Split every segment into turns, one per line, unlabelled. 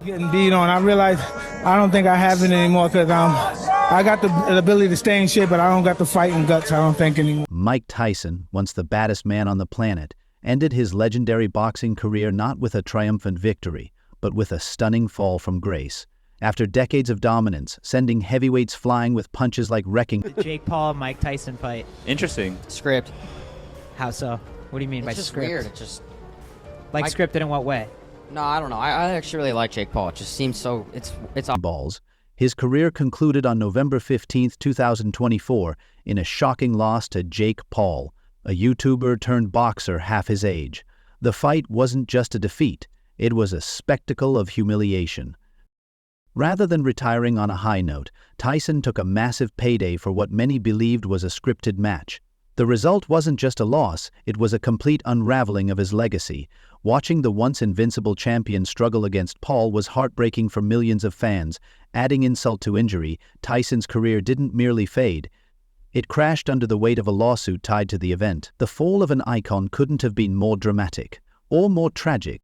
Getting beat on. I realize I don't think I have it anymore because I got the ability to stay in shape, but I don't got the fighting guts, I don't think, anymore.
Mike Tyson, once the baddest man on the planet, ended his legendary boxing career not with a triumphant victory, but with a stunning fall from grace. After decades of dominance, sending heavyweights flying with punches like wrecking.
The Jake Paul Mike Tyson fight.
Interesting.
Script.
How so? What do you mean by
It's just
script?
weird. It just
Like
Mike-
scripted in what way?
no, I don't know. I actually really like Jake Paul. It just seems so. It's
balls. His career concluded on November 15, 2024, in a shocking loss to Jake Paul, a YouTuber turned boxer half his age. The fight wasn't just a defeat, it was a spectacle of humiliation. Rather than retiring on a high note, Tyson took a massive payday for what many believed was a scripted match. The result wasn't just a loss, it was a complete unraveling of his legacy. Watching the once invincible champion struggle against Paul was heartbreaking for millions of fans. Adding insult to injury, Tyson's career didn't merely fade. It crashed under the weight of a lawsuit tied to the event. The fall of an icon couldn't have been more dramatic, or more tragic.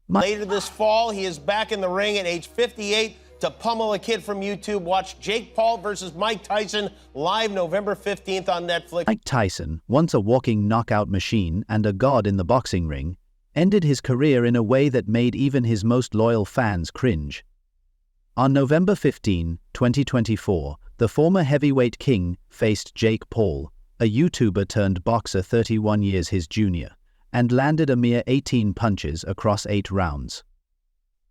Later this fall, he is back in the ring at age 58 to pummel a kid from YouTube. Watch Jake Paul versus Mike Tyson live November 15th on Netflix.
Mike Tyson, once a walking knockout machine and a god in the boxing ring, ended his career in a way that made even his most loyal fans cringe. On November 15, 2024, the former heavyweight king faced Jake Paul, a YouTuber turned boxer 31 years his junior, and landed a mere 18 punches across 8 rounds.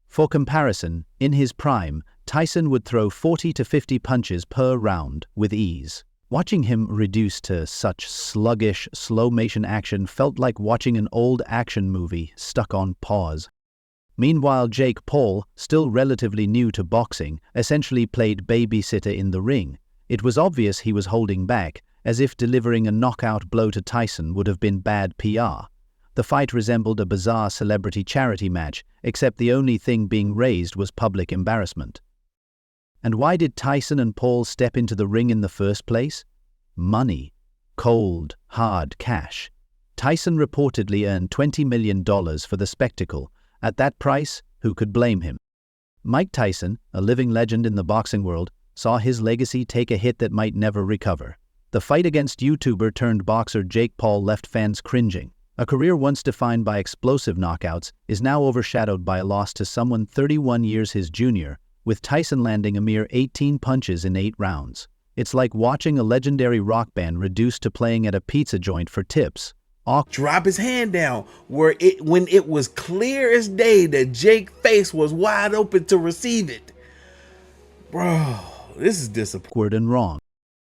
For comparison, in his prime, Tyson would throw 40 to 50 punches per round with ease. Watching him reduced to such sluggish, slow-motion action felt like watching an old action movie stuck on pause. Meanwhile, Jake Paul, still relatively new to boxing, essentially played babysitter in the ring. It was obvious he was holding back, as if delivering a knockout blow to Tyson would have been bad PR. The fight resembled a bizarre celebrity charity match, except the only thing being raised was public embarrassment. And why did Tyson and Paul step into the ring in the first place? Money. Cold, hard cash. Tyson reportedly earned $20 million for the spectacle. At that price, who could blame him? Mike Tyson, a living legend in the boxing world, saw his legacy take a hit that might never recover. The fight against YouTuber turned boxer Jake Paul left fans cringing. A career once defined by explosive knockouts is now overshadowed by a loss to someone 31 years his junior, with Tyson landing a mere 18 punches in 8 rounds. It's like watching a legendary rock band reduced to playing at a pizza joint for tips.
Drop his hand down when it was clear as day that Jake's face was wide open to receive it. Bro, this is disappointing
and wrong.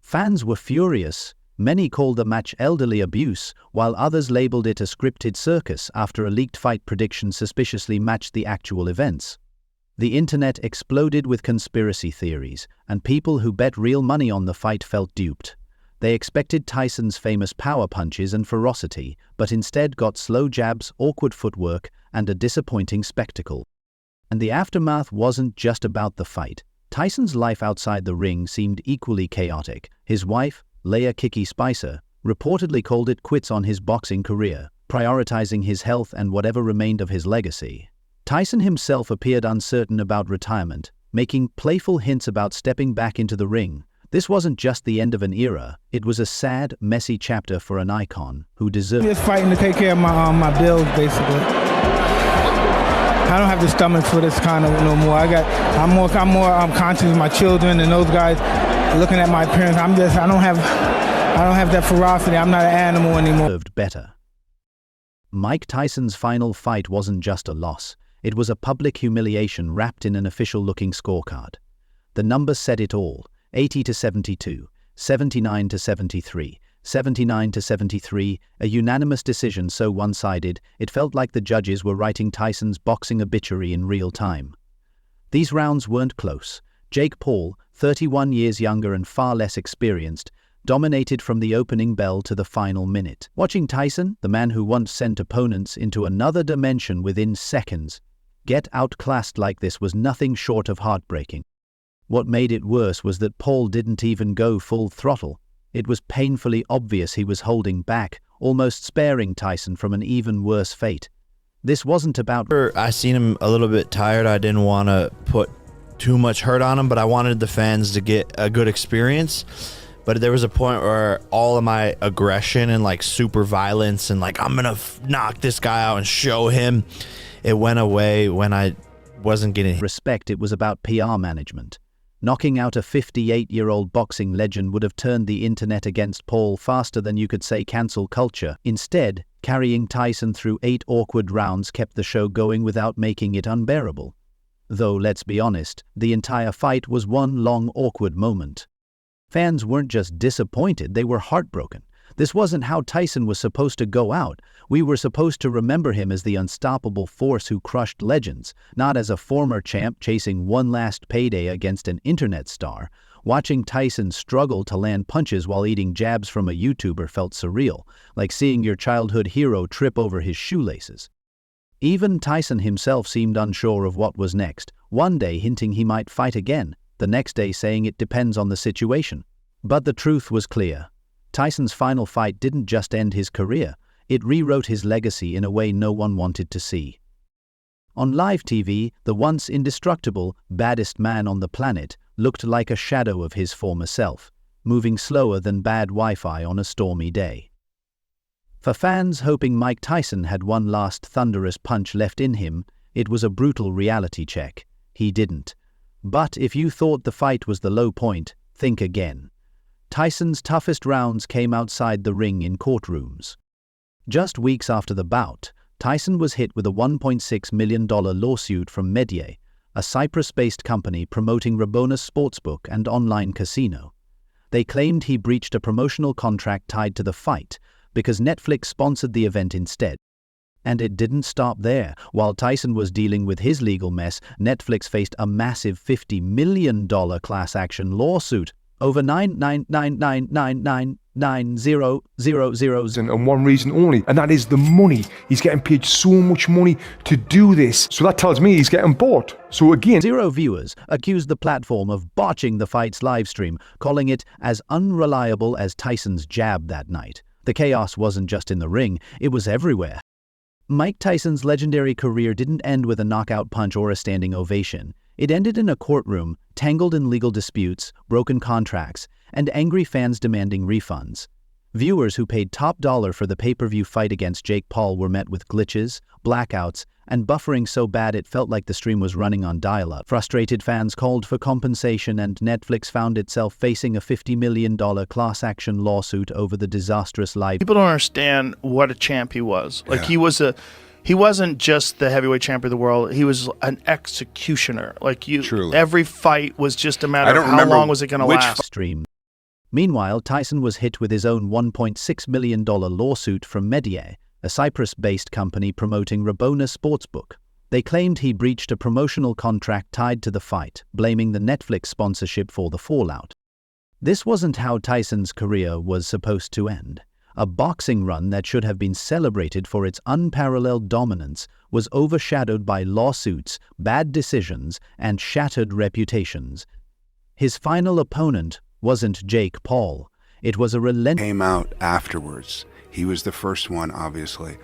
Fans were furious. Many called the match elderly abuse, while others labeled it a scripted circus after a leaked fight prediction suspiciously matched the actual events. The internet exploded with conspiracy theories, and people who bet real money on the fight felt duped. They expected Tyson's famous power punches and ferocity, but instead got slow jabs, awkward footwork, and a disappointing spectacle. And the aftermath wasn't just about the fight. Tyson's life outside the ring seemed equally chaotic. His wife, Leia "Kiki" Spicer, reportedly called it quits on his boxing career, prioritizing his health and whatever remained of his legacy. Tyson himself appeared uncertain about retirement, making playful hints about stepping back into the ring. This wasn't just the end of an era, it was a sad, messy chapter for an icon who deserved.
Just fighting to take care of my bills, basically. I don't have the stomach for this kind of no more. I'm more conscious of my children and those guys looking at my parents. I don't have that ferocity. I'm not an animal anymore.
Deserved better. Mike Tyson's final fight wasn't just a loss. It was a public humiliation wrapped in an official-looking scorecard. The numbers said it all: 80 to 72, 79 to 73, 79 to 73, a unanimous decision so one-sided it felt like the judges were writing Tyson's boxing obituary in real time. These rounds weren't close. Jake Paul, 31 years younger and far less experienced, dominated from the opening bell to the final minute. Watching Tyson, the man who once sent opponents into another dimension within seconds, get outclassed like this was nothing short of heartbreaking. What made it worse was that Paul didn't even go full throttle. It was painfully obvious he was holding back, almost sparing Tyson from an even worse fate. This wasn't about
I seen him a little bit tired. I didn't want to put too much hurt on him, but I wanted the fans to get a good experience. But there was a point where all of my aggression and like super violence and like I'm gonna knock this guy out and show him, it went away when I wasn't getting
respect. It was about PR management. Knocking out a 58-year-old boxing legend would have turned the internet against Paul faster than you could say cancel culture. Instead, carrying Tyson through 8 awkward rounds kept the show going without making it unbearable. Though, let's be honest, the entire fight was one long awkward moment. Fans weren't just disappointed, they were heartbroken. This wasn't how Tyson was supposed to go out. We were supposed to remember him as the unstoppable force who crushed legends, not as a former champ chasing one last payday against an internet star. Watching Tyson struggle to land punches while eating jabs from a YouTuber felt surreal, like seeing your childhood hero trip over his shoelaces. Even Tyson himself seemed unsure of what was next, one day hinting he might fight again, the next day saying it depends on the situation. But the truth was clear. Tyson's final fight didn't just end his career, it rewrote his legacy in a way no one wanted to see. On live TV, the once indestructible, baddest man on the planet looked like a shadow of his former self, moving slower than bad Wi-Fi on a stormy day. For fans hoping Mike Tyson had one last thunderous punch left in him, it was a brutal reality check. He didn't. But if you thought the fight was the low point, think again. Tyson's toughest rounds came outside the ring in courtrooms. Just weeks after the bout, Tyson was hit with a $1.6 million lawsuit from Mediae, a Cyprus-based company promoting Rabonas Sportsbook and online casino. They claimed he breached a promotional contract tied to the fight because Netflix sponsored the event instead. And it didn't stop there. While Tyson was dealing with his legal mess, Netflix faced a massive $50 million class action lawsuit over 999999000.
And one reason only, and that is the money. He's getting paid so much money to do this. So that tells me he's getting bought. So again,
Zero viewers accused the platform of botching the fight's livestream, calling it as unreliable as Tyson's jab that night. The chaos wasn't just in the ring, it was everywhere. Mike Tyson's legendary career didn't end with a knockout punch or a standing ovation. It ended in a courtroom, tangled in legal disputes, broken contracts, and angry fans demanding refunds. Viewers who paid top dollar for the pay-per-view fight against Jake Paul were met with glitches, blackouts, and buffering so bad it felt like the stream was running on dial-up. Frustrated fans called for compensation, and Netflix found itself facing a $50 million class action lawsuit over the disastrous live.
People don't understand what a champ he was. Like he wasn't just the heavyweight champion of the world. He was an executioner. Like
Truly.
Every fight was just a matter of how long was it going to last.
Stream. Meanwhile, Tyson was hit with his own $1.6 million lawsuit from Mediae, a Cyprus-based company promoting Rabonas Sportsbook. They claimed he breached a promotional contract tied to the fight, blaming the Netflix sponsorship for the fallout. This wasn't how Tyson's career was supposed to end. A boxing run that should have been celebrated for its unparalleled dominance was overshadowed by lawsuits, bad decisions, and shattered reputations. His final opponent wasn't Jake Paul. It was a relentless...
Came out afterwards. He was the first one, obviously,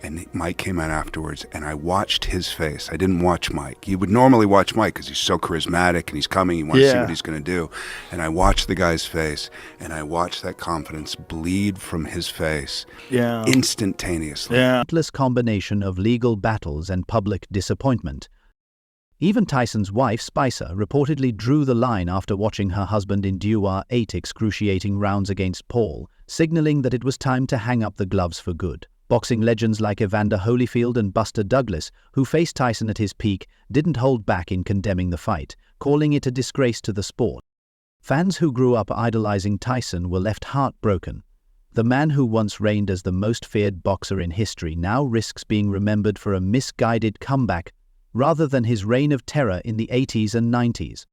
and Mike came out afterwards, and I watched his face. I didn't watch Mike. You would normally watch Mike because he's so charismatic and he's coming. You want to see what he's going to do. And I watched the guy's face, and I watched that confidence bleed from his face instantaneously.
Relentless combination of legal battles and public disappointment. Even Tyson's wife, Spicer, reportedly drew the line after watching her husband endure 8 excruciating rounds against Paul, signaling that it was time to hang up the gloves for good. Boxing legends like Evander Holyfield and Buster Douglas, who faced Tyson at his peak, didn't hold back in condemning the fight, calling it a disgrace to the sport. Fans who grew up idolizing Tyson were left heartbroken. The man who once reigned as the most feared boxer in history now risks being remembered for a misguided comeback rather than his reign of terror in the 80s and 90s.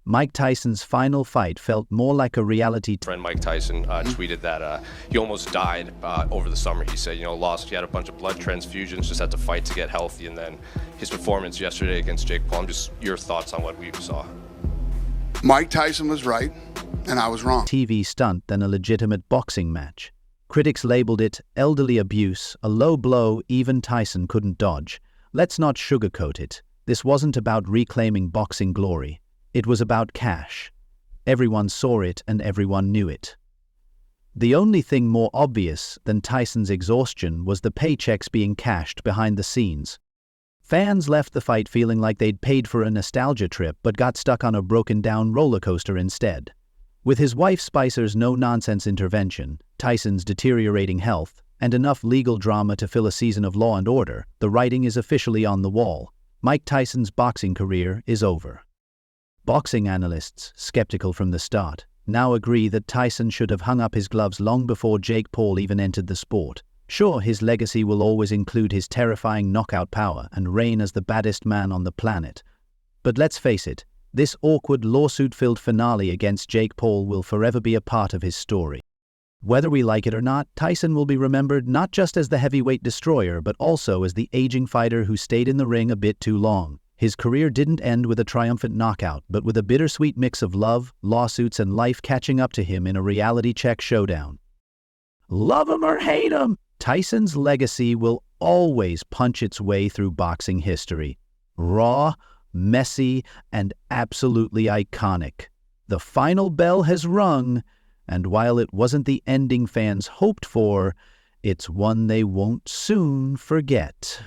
Mike Tyson's final fight felt more like a reality.
Friend Mike Tyson tweeted that he almost died over the summer. He said, he had a bunch of blood transfusions, just had to fight to get healthy, and then his performance yesterday against Jake Paul. Just your thoughts on what we saw.
Mike Tyson was right, and I was wrong.
TV stunt than a legitimate boxing match. Critics labeled it elderly abuse, a low blow even Tyson couldn't dodge. Let's not sugarcoat it. This wasn't about reclaiming boxing glory. It was about cash. Everyone saw it and everyone knew it. The only thing more obvious than Tyson's exhaustion was the paychecks being cashed behind the scenes. Fans left the fight feeling like they'd paid for a nostalgia trip but got stuck on a broken-down roller coaster instead. With his wife Spicer's no-nonsense intervention, Tyson's deteriorating health, and enough legal drama to fill a season of Law & Order, the writing is officially on the wall. Mike Tyson's boxing career is over. Boxing analysts, skeptical from the start, now agree that Tyson should have hung up his gloves long before Jake Paul even entered the sport. Sure, his legacy will always include his terrifying knockout power and reign as the baddest man on the planet. But let's face it, this awkward lawsuit-filled finale against Jake Paul will forever be a part of his story. Whether we like it or not, Tyson will be remembered not just as the heavyweight destroyer, but also as the aging fighter who stayed in the ring a bit too long. His career didn't end with a triumphant knockout, but with a bittersweet mix of love, lawsuits, and life catching up to him in a reality check showdown. Love him or hate him, Tyson's legacy will always punch its way through boxing history. Raw, messy, and absolutely iconic. The final bell has rung, and while it wasn't the ending fans hoped for, it's one they won't soon forget.